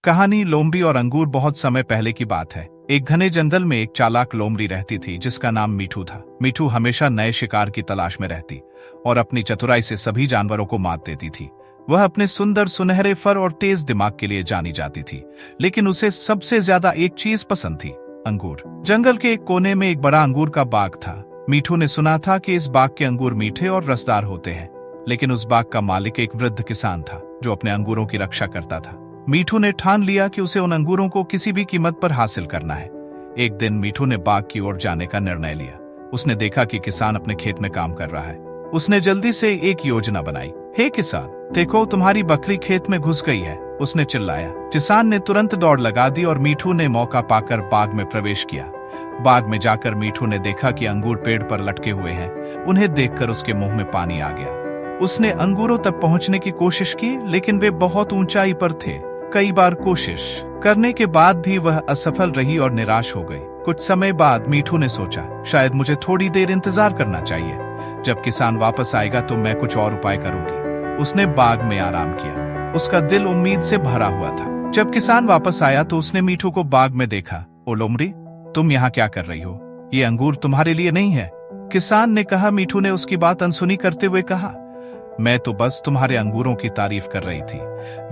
कहानी लोमड़ी और अंगूर। बहुत समय पहले की बात है। एक घने जंगल में एक चालाक लोमड़ी रहती थी जिसका नाम मीठू था। मीठू हमेशा नए शिकार की तलाश में रहती और अपनी चतुराई से सभी जानवरों को मात देती थी। वह अपने सुंदर सुनहरे फर और तेज दिमाग के लिए जानी जाती थी, लेकिन उसे सबसे ज्यादा एक चीज पसंद थी, अंगूर। जंगल के एक कोने में एक बड़ा अंगूर का बाग था। मीठू ने सुना था कि इस बाग के अंगूर मीठे और रसदार होते हैं, लेकिन उस बाग का मालिक एक वृद्ध किसान था जो अपने अंगूरों की रक्षा करता था। मीठू ने ठान लिया कि उसे उन अंगूरों को किसी भी कीमत पर हासिल करना है। एक दिन मीठू ने बाग की ओर जाने का निर्णय लिया। उसने देखा कि किसान अपने खेत में काम कर रहा है। उसने जल्दी से एक योजना बनाई। हे किसान, देखो तुम्हारी बकरी खेत में घुस गई है, उसने चिल्लाया। किसान ने तुरंत दौड़ लगा दी और मीठू ने मौका पाकर बाग में प्रवेश किया। बाग में जाकर मीठू ने देखा कि अंगूर पेड़ पर लटके हुए हैं। उन्हें देखकर उसके मुंह में पानी आ गया। उसने अंगूरों तक पहुंचने की कोशिश की, लेकिन वे बहुत ऊंचाई पर थे। कई बार कोशिश करने के बाद भी वह असफल रही और निराश हो गई। कुछ समय बाद मीठू ने सोचा, शायद मुझे थोड़ी देर इंतजार करना चाहिए। जब किसान वापस आएगा तो मैं कुछ और उपाय करूंगी। उसने बाग में आराम किया। उसका दिल उम्मीद से भरा हुआ था। जब किसान वापस आया तो उसने मीठू को बाग में देखा। ओ लोमड़ी, तुम यहाँ क्या कर रही हो? ये अंगूर तुम्हारे लिए नहीं है, किसान ने कहा। मीठू ने उसकी बात अनसुनी करते हुए कहा, मैं तो बस तुम्हारे अंगूरों की तारीफ कर रही थी,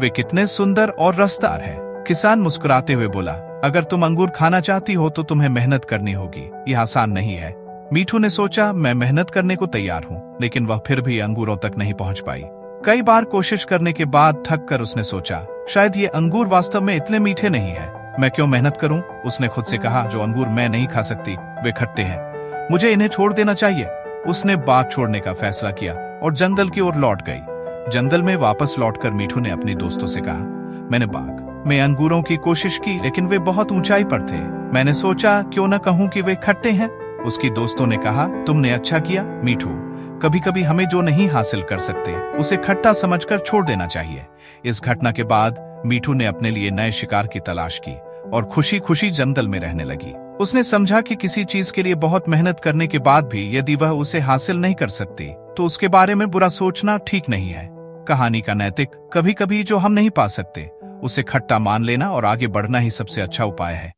वे कितने सुंदर और रसदार हैं। किसान मुस्कुराते हुए बोला, अगर तुम अंगूर खाना चाहती हो तो तुम्हें मेहनत करनी होगी, यह आसान नहीं है। मीठू ने सोचा, मैं मेहनत करने को तैयार हूँ, लेकिन वह फिर भी अंगूरों तक नहीं पहुँच पाई। कई बार कोशिश करने के बाद थक कर उसने सोचा, शायद ये अंगूर वास्तव में इतने मीठे नहीं है, मैं क्यों मेहनत करूं? उसने खुद से कहा, जो अंगूर मैं नहीं खा सकती वे खट्टे हैं, मुझे इन्हें छोड़ देना चाहिए। उसने बाग छोड़ने का फैसला किया और जंगल की ओर लौट गई। जंगल में वापस लौटकर मीठू ने अपनी दोस्तों से कहा, मैंने बाग में अंगूरों की कोशिश की, लेकिन वे बहुत ऊंचाई पर थे। मैंने सोचा क्यों न कहूं कि वे खट्टे हैं। उसकी दोस्तों ने कहा, तुमने अच्छा किया मीठू, कभी कभी हमें जो नहीं हासिल कर सकते उसे खट्टा समझकर छोड़ देना चाहिए। इस घटना के बाद मीठू ने अपने लिए नए शिकार की तलाश की और खुशी खुशी जंगल में रहने लगी। उसने समझा कि किसी चीज के लिए बहुत मेहनत करने के बाद भी यदि वह उसे हासिल नहीं कर सकती तो उसके बारे में बुरा सोचना ठीक नहीं है। कहानी का नैतिक, कभी कभी जो हम नहीं पा सकते उसे खट्टा मान लेना और आगे बढ़ना ही सबसे अच्छा उपाय है।